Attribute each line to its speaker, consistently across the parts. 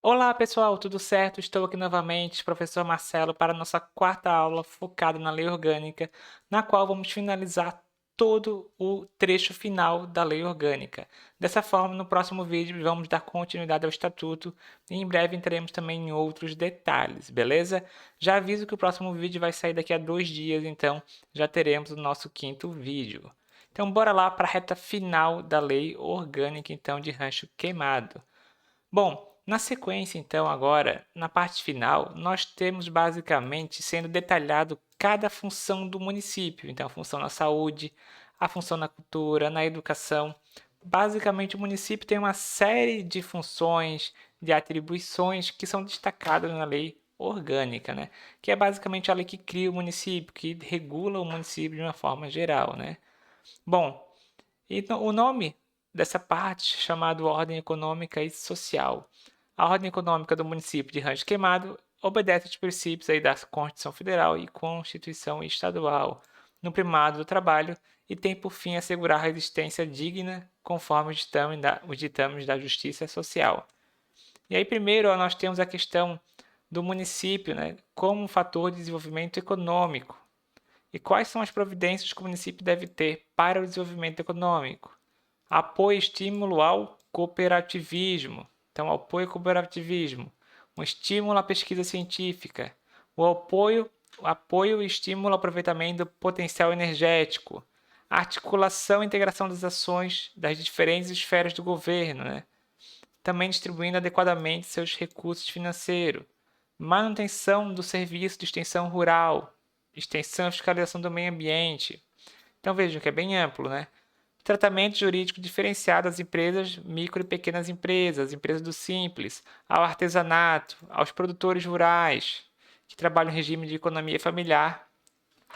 Speaker 1: Olá pessoal, tudo certo? Estou aqui novamente, professor Marcelo, para a nossa quarta aula focada na lei orgânica, na qual vamos finalizar todo o trecho final da lei orgânica. Dessa forma, no próximo vídeo vamos dar continuidade ao estatuto e em breve entraremos também em outros detalhes, beleza? Já aviso que o próximo vídeo vai sair daqui a 2 dias, então já teremos o nosso quinto vídeo. Então bora lá para a reta final da lei orgânica então de Rancho Queimado. Bom, na sequência, então, agora, na parte final, nós temos basicamente sendo detalhado cada função do município. Então, a função na saúde, a função na cultura, na educação. Basicamente, o município tem uma série de funções, de atribuições que são destacadas na lei orgânica, né? Que é basicamente a lei que cria o município, que regula o município de uma forma geral, né? Bom, então, o nome dessa parte é chamado Ordem Econômica e Social. A ordem econômica do município de Rancho Queimado obedece aos princípios aí da Constituição Federal e Constituição Estadual, no primado do trabalho e tem por fim assegurar a existência digna conforme os ditames da Justiça Social. E aí primeiro nós temos a questão do município, né, como um fator de desenvolvimento econômico. E quais são as providências que o município deve ter para o desenvolvimento econômico? Apoio e estímulo ao cooperativismo. Então, apoio ao cooperativismo. Um estímulo à pesquisa científica. O apoio e estímulo ao aproveitamento do potencial energético. A articulação e integração das ações das diferentes esferas do governo, né? Também distribuindo adequadamente seus recursos financeiros. Manutenção do serviço de extensão rural. Extensão e fiscalização do meio ambiente. Então vejam que é bem amplo, né? Tratamento jurídico diferenciado às empresas, micro e pequenas empresas, empresas do simples, ao artesanato, aos produtores rurais, que trabalham em regime de economia familiar,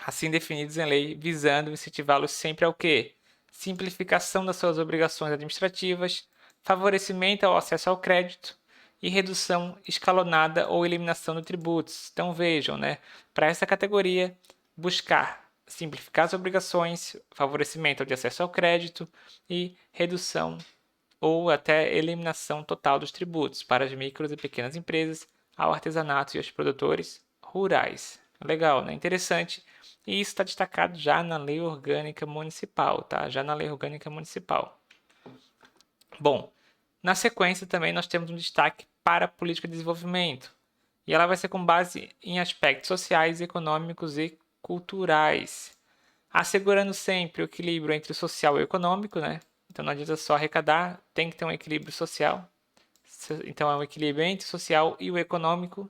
Speaker 1: assim definidos em lei, visando incentivá-los sempre ao quê? Simplificação das suas obrigações administrativas, favorecimento ao acesso ao crédito e redução escalonada ou eliminação de tributos. Então vejam, né? Para essa categoria, buscar simplificar as obrigações, favorecimento de acesso ao crédito e redução ou até eliminação total dos tributos para as micros e pequenas empresas, ao artesanato e aos produtores rurais. Legal, né? Interessante. E isso está destacado já na Lei Orgânica Municipal, tá? Já na Lei Orgânica Municipal. Bom, na sequência também nós temos um destaque para a política de desenvolvimento. E ela vai ser com base em aspectos sociais, econômicos e culturais, assegurando sempre o equilíbrio entre o social e o econômico, né? Então não adianta só arrecadar, tem que ter um equilíbrio social. Então é um equilíbrio entre o social e o econômico,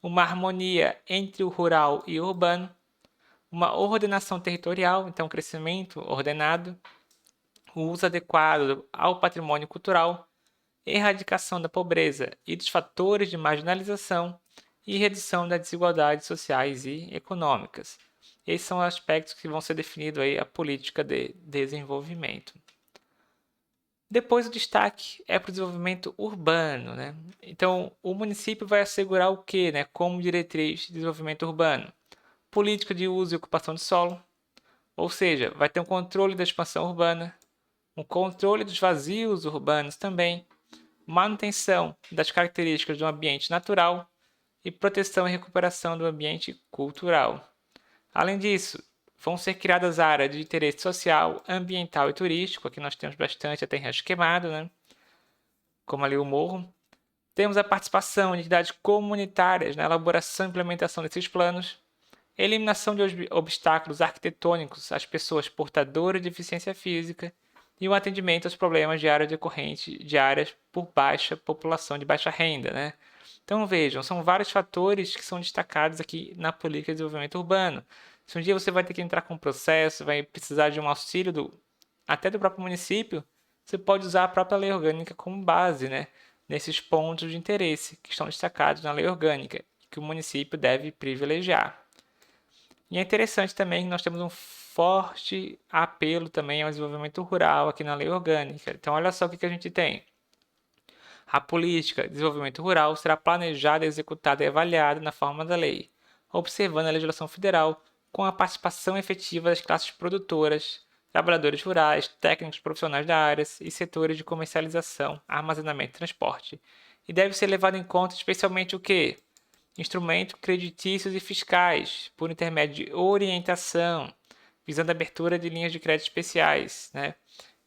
Speaker 1: uma harmonia entre o rural e o urbano, uma ordenação territorial, então um crescimento ordenado, o uso adequado ao patrimônio cultural, erradicação da pobreza e dos fatores de marginalização e redução das desigualdades sociais e econômicas. Esses são os aspectos que vão ser definidos aí a política de desenvolvimento. Depois o destaque é para o desenvolvimento urbano, né? Então, o município vai assegurar o que, né, como diretriz de desenvolvimento urbano? Política de uso e ocupação de solo, ou seja, vai ter um controle da expansão urbana, um controle dos vazios urbanos também, manutenção das características do ambiente natural e proteção e recuperação do ambiente cultural. Além disso, vão ser criadas áreas de interesse social, ambiental e turístico. Aqui nós temos bastante, até em Rancho Queimado, né? Como ali o Morro. Temos a participação de entidades comunitárias na elaboração e implementação desses planos, eliminação de obstáculos arquitetônicos às pessoas portadoras de deficiência física e o atendimento aos problemas de áreas decorrentes de áreas por baixa população de baixa renda, né? Então vejam, são vários fatores que são destacados aqui na política de desenvolvimento urbano. Se um dia você vai ter que entrar com um processo, vai precisar de um auxílio até do próprio município, você pode usar a própria lei orgânica como base, né? Nesses pontos de interesse que estão destacados na lei orgânica, que o município deve privilegiar. E é interessante também que nós temos um forte apelo também ao desenvolvimento rural aqui na lei orgânica. Então, olha só o que a gente tem. A política de desenvolvimento rural será planejada, executada e avaliada na forma da lei, observando a legislação federal com a participação efetiva das classes produtoras, trabalhadores rurais, técnicos profissionais da área e setores de comercialização, armazenamento e transporte, e deve ser levado em conta especialmente o quê? Instrumentos creditícios e fiscais, por intermédio de orientação, visando a abertura de linhas de crédito especiais, né?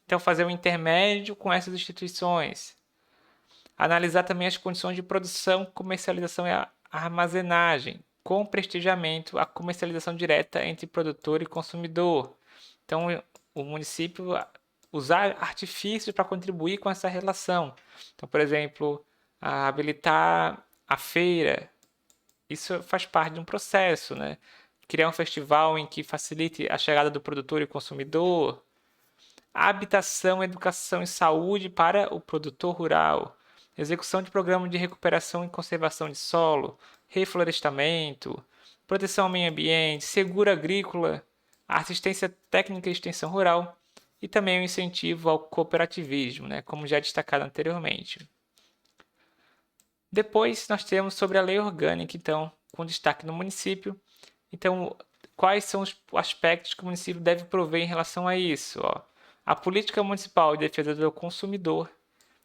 Speaker 1: Então, fazer um intermédio com essas instituições. Analisar também as condições de produção, comercialização e armazenagem, com prestigiamento a comercialização direta entre produtor e consumidor. Então, o município usar artifícios para contribuir com essa relação. Então, por exemplo, habilitar a feira, isso faz parte de um processo, né? Criar um festival em que facilite a chegada do produtor e consumidor. Habitação, educação e saúde para o produtor rural. Execução de programa de recuperação e conservação de solo. Reflorestamento. Proteção ao meio ambiente. Seguro agrícola. Assistência técnica e extensão rural. E também o incentivo ao cooperativismo, né? Como já destacado anteriormente. Depois nós temos sobre a lei orgânica, então, com destaque no município. Então, quais são os aspectos que o município deve prover em relação a isso? Ó? A política municipal de defesa do consumidor,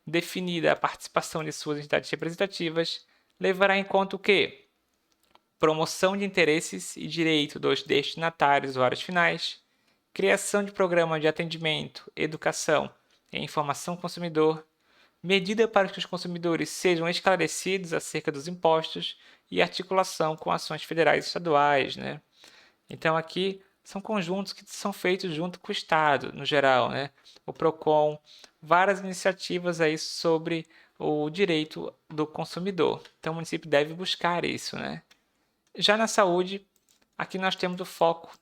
Speaker 1: definida a participação de suas entidades representativas, levará em conta o quê? Promoção de interesses e direitos dos destinatários usuários finais, criação de programa de atendimento, educação e informação ao consumidor, medida para que os consumidores sejam esclarecidos acerca dos impostos e articulação com ações federais e estaduais, né? Então aqui são conjuntos que são feitos junto com o Estado, no geral, né? O Procon, várias iniciativas aí sobre o direito do consumidor. Então o município deve buscar isso, né? Já na saúde, aqui nós temos o foco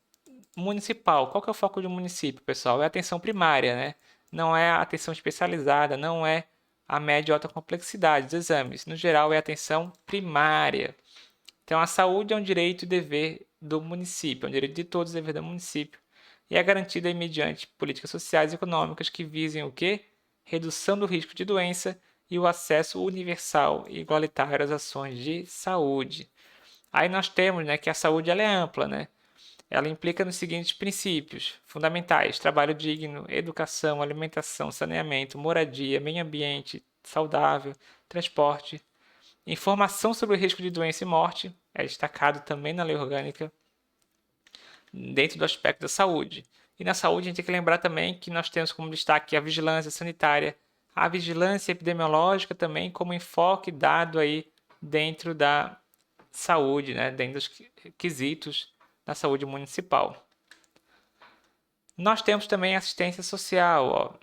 Speaker 1: municipal. Qual que é o foco do município, pessoal? É a atenção primária, né? Não é a atenção especializada, não é a média e alta complexidade dos exames. No geral, é a atenção primária. Então, a saúde é um direito e dever do município, é um direito de todos e dever do município. E é garantida mediante políticas sociais e econômicas que visem o quê? Redução do risco de doença e o acesso universal e igualitário às ações de saúde. Aí nós temos, né, que a saúde ela é ampla, né? Ela implica nos seguintes princípios fundamentais: trabalho digno, educação, alimentação, saneamento, moradia, meio ambiente saudável, transporte. Informação sobre o risco de doença e morte é destacado também na lei orgânica, dentro do aspecto da saúde. E na saúde a gente tem que lembrar também que nós temos como destaque a vigilância sanitária, a vigilância epidemiológica também como enfoque dado aí dentro da saúde, né, dentro dos quesitos da saúde municipal. Nós temos também assistência social, ó,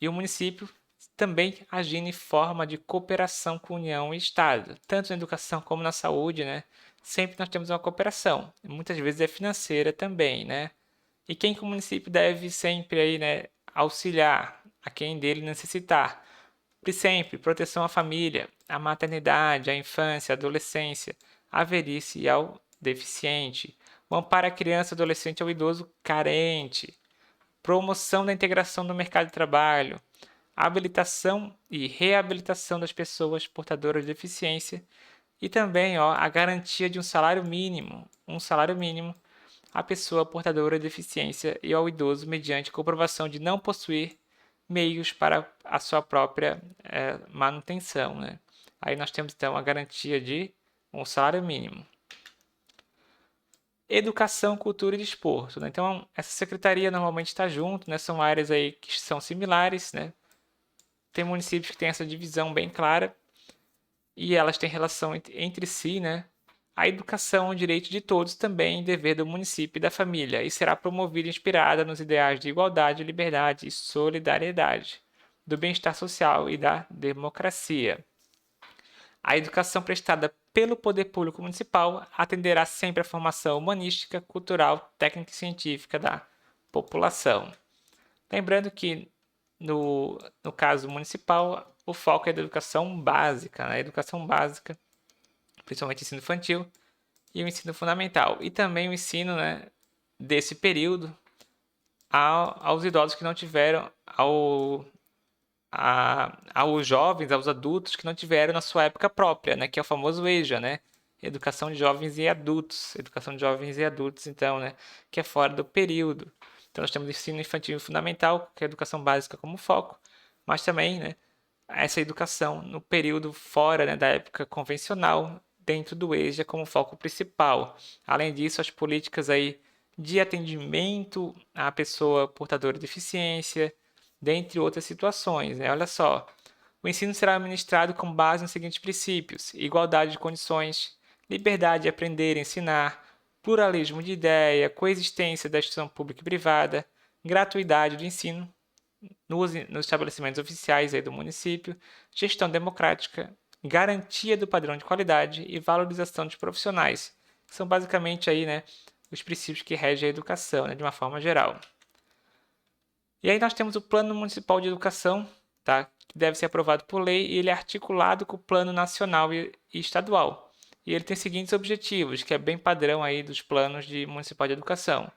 Speaker 1: e o município também agindo em forma de cooperação com União e Estado, tanto na educação como na saúde, né? Sempre nós temos uma cooperação, muitas vezes é financeira também, né? E quem que o município deve sempre aí, né, auxiliar a quem dele necessitar? Sempre proteção à família, à maternidade, à infância, à adolescência, à velhice e ao deficiente. O amparo à criança, adolescente ou idoso carente. Promoção da integração no mercado de trabalho. Habilitação e reabilitação das pessoas portadoras de deficiência. E também a garantia de um salário mínimo. Um salário mínimo à pessoa portadora de deficiência e ao idoso mediante comprovação de não possuir meios para a sua própria manutenção, né? Aí nós temos então a garantia de um salário mínimo. Educação, cultura e desporto, né? Então essa secretaria normalmente está junto, né? São áreas aí que são similares, né? Tem municípios que têm essa divisão bem clara e elas têm relação entre si, né? A educação é um direito de todos, também dever do município e da família, e será promovida e inspirada nos ideais de igualdade, liberdade e solidariedade, do bem-estar social e da democracia. A educação prestada pelo poder público municipal atenderá sempre à formação humanística, cultural, técnica e científica da população. Lembrando que, no caso municipal, o foco é da educação básica, né? A educação básica, principalmente ensino infantil e o ensino fundamental. E também o ensino, né, desse período aos idosos que não tiveram, aos jovens, aos adultos que não tiveram na sua época própria, né, que é o famoso EJA, né? Educação de jovens e adultos. Educação de jovens e adultos, então, né, que é fora do período. Então nós temos ensino infantil e fundamental, que é a educação básica como foco, mas também, né, essa educação no período fora, né, da época convencional, dentro do EJA como foco principal. Além disso, as políticas aí de atendimento à pessoa portadora de deficiência, dentre outras situações, né? Olha só, o ensino será ministrado com base nos seguintes princípios: igualdade de condições, liberdade de aprender e ensinar, pluralismo de ideia, coexistência da instituição pública e privada, gratuidade do ensino nos estabelecimentos oficiais aí do município, gestão democrática, garantia do padrão de qualidade e valorização dos profissionais. São basicamente aí, né, os princípios que regem a educação, né, de uma forma geral. E aí nós temos o Plano Municipal de Educação, tá, que deve ser aprovado por lei e ele é articulado com o Plano Nacional e Estadual. E ele tem os seguintes objetivos, que é bem padrão aí dos planos de municipal de educação: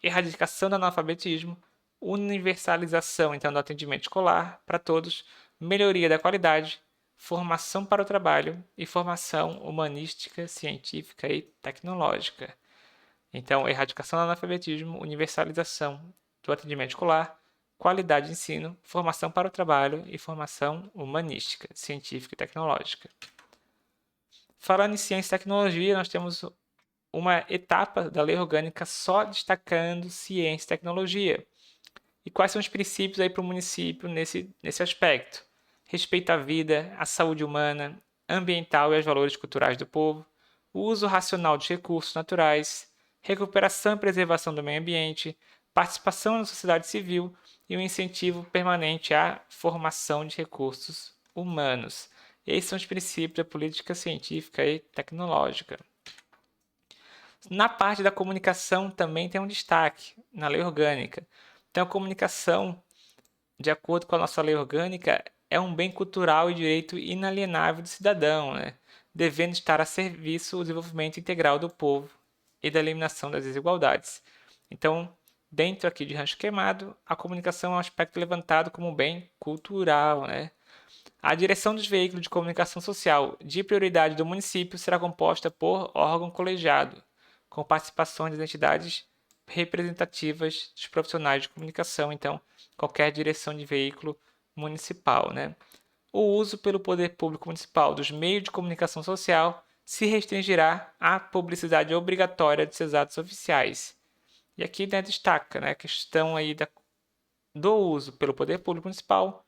Speaker 1: erradicação do analfabetismo, universalização então do atendimento escolar para todos, melhoria da qualidade, formação para o trabalho e formação humanística, científica e tecnológica. Então, erradicação do analfabetismo, universalização do atendimento escolar, qualidade de ensino, formação para o trabalho e formação humanística, científica e tecnológica. Falando em ciência e tecnologia, nós temos uma etapa da lei orgânica só destacando ciência e tecnologia. E quais são os princípios aí para o município nesse aspecto? Respeito à vida, à saúde humana, ambiental e aos valores culturais do povo, o uso racional dos recursos naturais, recuperação e preservação do meio ambiente, participação na sociedade civil e um incentivo permanente à formação de recursos humanos. Esses são os princípios da política científica e tecnológica. Na parte da comunicação também tem um destaque na lei orgânica. Então, a comunicação, de acordo com a nossa lei orgânica, é um bem cultural e direito inalienável do cidadão, né? Devendo estar a serviço do desenvolvimento integral do povo e da eliminação das desigualdades. Então, dentro aqui de Rancho Queimado, a comunicação é um aspecto levantado como um bem cultural, né? A direção dos veículos de comunicação social de prioridade do município será composta por órgão colegiado, com participações das entidades representativas dos profissionais de comunicação, então qualquer direção de veículo municipal, né? O uso pelo poder público municipal dos meios de comunicação social se restringirá à publicidade obrigatória de seus atos oficiais. E aqui, né, destaca, né, a questão aí do uso pelo poder público municipal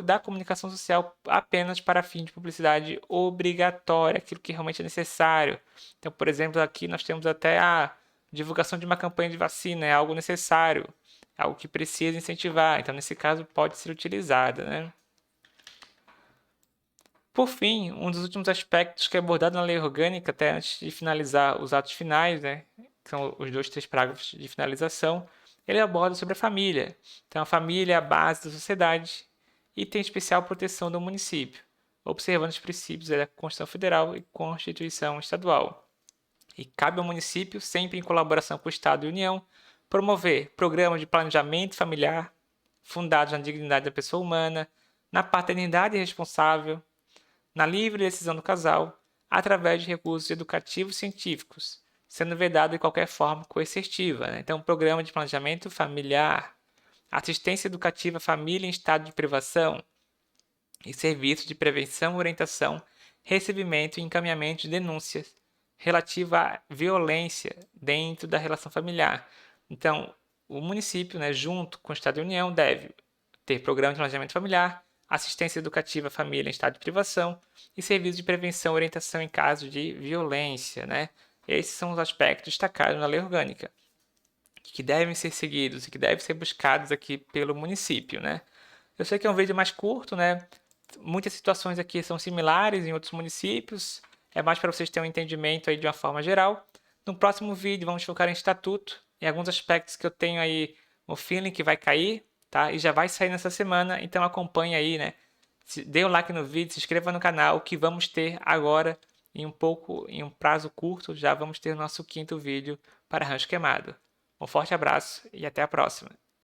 Speaker 1: da comunicação social apenas para fim de publicidade obrigatória, aquilo que realmente é necessário. Então, por exemplo, aqui nós temos até a divulgação de uma campanha de vacina, é algo necessário, algo que precisa incentivar. Então, nesse caso, pode ser utilizada, né? Por fim, um dos últimos aspectos que é abordado na lei orgânica, até antes de finalizar os atos finais, né, que são os 2, 3 parágrafos de finalização, ele aborda sobre a família. Então, a família é a base da sociedade e tem especial proteção do município, observando os princípios da Constituição Federal e Constituição Estadual. E cabe ao município, sempre em colaboração com o Estado e União, promover programas de planejamento familiar fundados na dignidade da pessoa humana, na paternidade responsável, na livre decisão do casal, através de recursos educativos científicos, sendo vedado de qualquer forma coercitiva, né? Então, programa de planejamento familiar, assistência educativa à família em estado de privação e serviços de prevenção, orientação, recebimento e encaminhamento de denúncias relativa à violência dentro da relação familiar. Então, o município, né, junto com o Estado e a União, deve ter programa de planejamento familiar, assistência educativa à família em estado de privação e serviços de prevenção e orientação em caso de violência, né? Esses são os aspectos destacados na lei orgânica, que devem ser seguidos e que devem ser buscados aqui pelo município, né? Eu sei que é um vídeo mais curto, né? Muitas situações aqui são similares em outros municípios, é mais para vocês terem um entendimento aí de uma forma geral. No próximo vídeo vamos focar em estatuto e alguns aspectos que eu tenho aí no feeling que vai cair, tá? E já vai sair nessa semana, então acompanhe aí, né? Dê um like no vídeo, se inscreva no canal, que vamos ter agora, em um prazo curto, já vamos ter nosso 5º vídeo para Rancho Queimado. Um forte abraço e até a próxima!